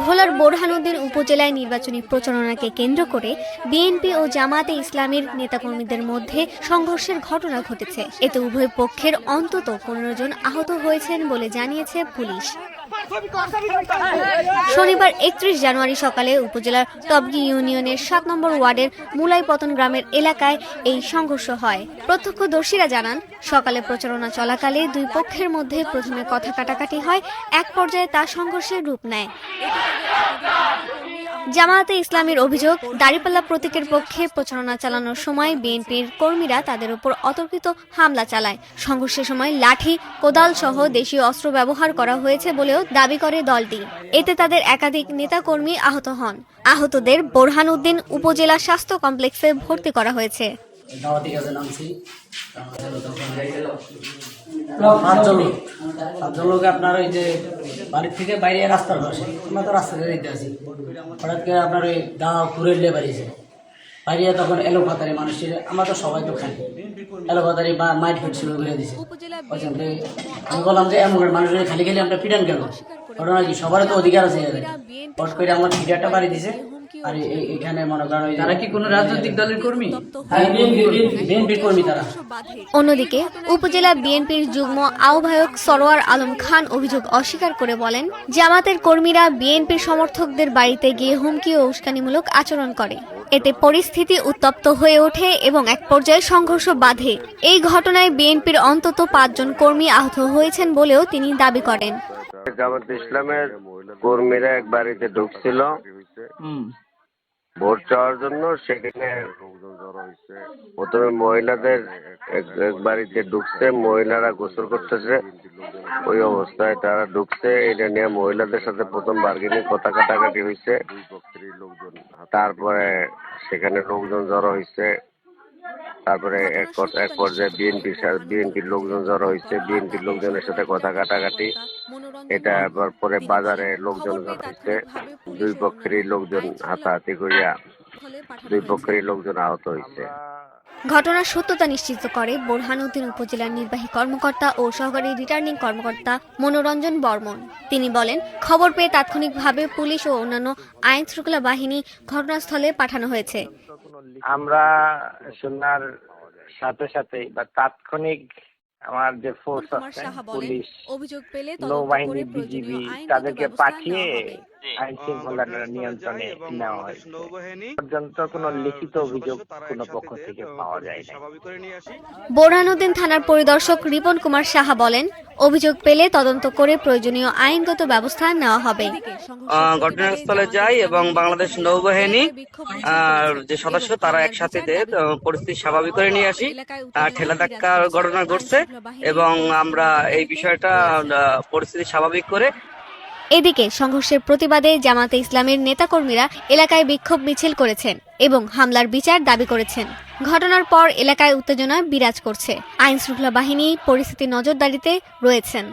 ভোলার বোরহানউদ্দিন উপজেলায় নির্বাচনী প্রচারণাকে কেন্দ্র করে বিএনপি ও জামায়াতে ইসলামীর নেতাকর্মীদের মধ্যে সংঘর্ষের ঘটনা ঘটেছে। এতে উভয় পক্ষের অন্তত 15 জন আহত হয়েছেন বলে জানিয়েছে পুলিশ। শনিবার 31 জানুয়ারি সকালে উপজেলার তবগী ইউনিয়নের 7 নম্বর ওয়ার্ডের মুলাইপতন গ্রামের এলাকায় এই সংঘর্ষ হয়। প্রত্যক্ষদর্শীরা জানান, সকালে প্রচারণা চলাকালে দুই পক্ষের মধ্যে প্রথমে কথা কাটাকাটি হয়, এক পর্যায়ে তা সংঘর্ষের রূপ নেয়। জামায়াতে ইসলামীর অভিযোগ, দাড়িপাল্লা প্রতীকের পক্ষে প্রচারণা চালানোর সময় বিএনপির কর্মীরা তাদের উপর অতর্কিত হামলা চালায়। সংঘর্ষের সময় লাঠি, কোদাল সহ দেশীয় অস্ত্র ব্যবহার করা হয়েছে বলেও দাবি করে দলটি। এতে তাদের একাধিক নেতাকর্মী আহত হন। আহতদের বোরহানউদ্দিন উপজেলা স্বাস্থ্য কমপ্লেক্সে ভর্তি করা হয়েছে। আপনার ওই যে বাড়ির থেকে বাইরে রাস্তার পাশে, আমরা তো রাস্তা দিতে আছি, হঠাৎ করে আপনার ওই দাওয়া ঘুরে বাড়িয়েছে বাইরে, তখন এলো পাতারি মানুষের, আমরা তো সবাই তো খাই এলো পাতারি বা মাইট ফিট শুরু করে দিয়েছে। আমি বললাম যে এমন মানুষের খালি খালি আমরা পিটান কেন, ঘটনা কি সবারই তো অধিকার আছে, হট করে আমার ফিডারটা বাড়ি দিয়েছে। আর এখানে মনে করেন তারা কি কোনো রাজনৈতিক দলের কর্মী? বিএনপির কর্মী তারা। অন্যদিকে উপজেলা বিএনপির যুগ্ম আহ্বায়ক সরোয়ার আলম খান অভিযোগ অস্বীকার করে বলেন, জামাতের কর্মীরা বিএনপির সমর্থকদের বাড়িতে গিয়ে হুমকি ও উস্কানিমূলক আচরণ করে। এতে পরিস্থিতি উত্তপ্ত হয়ে ওঠে এবং এক পর্যায়ে সংঘর্ষ বাধে। এই ঘটনায় বিএনপির অন্তত 5 জন কর্মী আহত হয়েছেন বলেও তিনি দাবি করেন। জামায়াতে ইসলামের কর্মীরা এক বাড়িতে ঢুকছিল ভোট চাওয়ার জন্য। সেখানে প্রথমে মহিলাদের এক বাড়িতে ঢুকছে, মহিলারা গোসল করতেছে, ওই অবস্থায় তারা ঢুকছে। এটা নিয়ে মহিলাদের সাথে প্রথম বার্গেনিং কথা কাটাকাটি হয়েছে। তারপরে সেখানে লোকজন জড়ো হয়েছে। তারপরে এক পর্যায়ে বিএনপির লোকজন জড়ো হয়েছে, বিএনপির লোকজনের সাথে কথা কাটাকাটি। এটা পরে বাজারে লোকজন জড়ো হয়েছে, দুই পক্ষেরই লোকজন হাতাহাতি করিয়া দুই পক্ষেরই লোকজন আহত হয়েছে। ঘটনার সত্যতা নিশ্চিত করে বোরহানউদ্দিন উপজেলার নির্বাহী কর্মকর্তা ও সহকারী রিটার্নিং কর্মকর্তা মনোরঞ্জন বর্মন। তিনি বলেন, খবর পেয়ে তাৎক্ষণিকভাবে পুলিশ ও অন্যান্য আইন শৃঙ্খলা বাহিনী ঘটনাস্থলে পাঠানো হয়েছে। আমরা শোনার সাথে সাথে বা তাৎক্ষণিক আমার যে ফোর্স আছে, পুলিশ, নৌবাহিনী, বিজিবি, তাদেরকে পাঠিয়ে আইন শৃঙ্খলা নিয়ন্ত্রণে নেওয়া হয়। পর্যন্ত কোনো লিখিত অভিযোগ কোনো পক্ষ থেকে পাওয়া যায় না। বোরহানউদ্দিন থানার পরিদর্শক রিপন কুমার সাহা বলেন, অভিযোগ পেলে তদন্ত করে প্রয়োজনীয় আইনগত ব্যবস্থা নেওয়া হবে। ঘটনাস্থলে যাই এবং বাংলাদেশ নৌবাহিনী যে সদস্য তারা একসাথে পরিস্থিতি স্বাভাবিক করে নিয়ে আসি। ঠেলা ধাক্কার ঘটনা ঘটছে এবং আমরা এই বিষয়টা পরিস্থিতি স্বাভাবিক করে। এদিকে সংঘর্ষের প্রতিবাদে জামায়াতে ইসলামীর নেতাকর্মীরা এলাকায় বিক্ষোভ মিছিল করেছেন এবং হামলার বিচার দাবি করেছেন। ঘটনার পর এলাকায় উত্তেজনা বিরাজ করছে। আইন শৃঙ্খলা বাহিনী পরিস্থিতি নজরদারিতে রয়েছেন।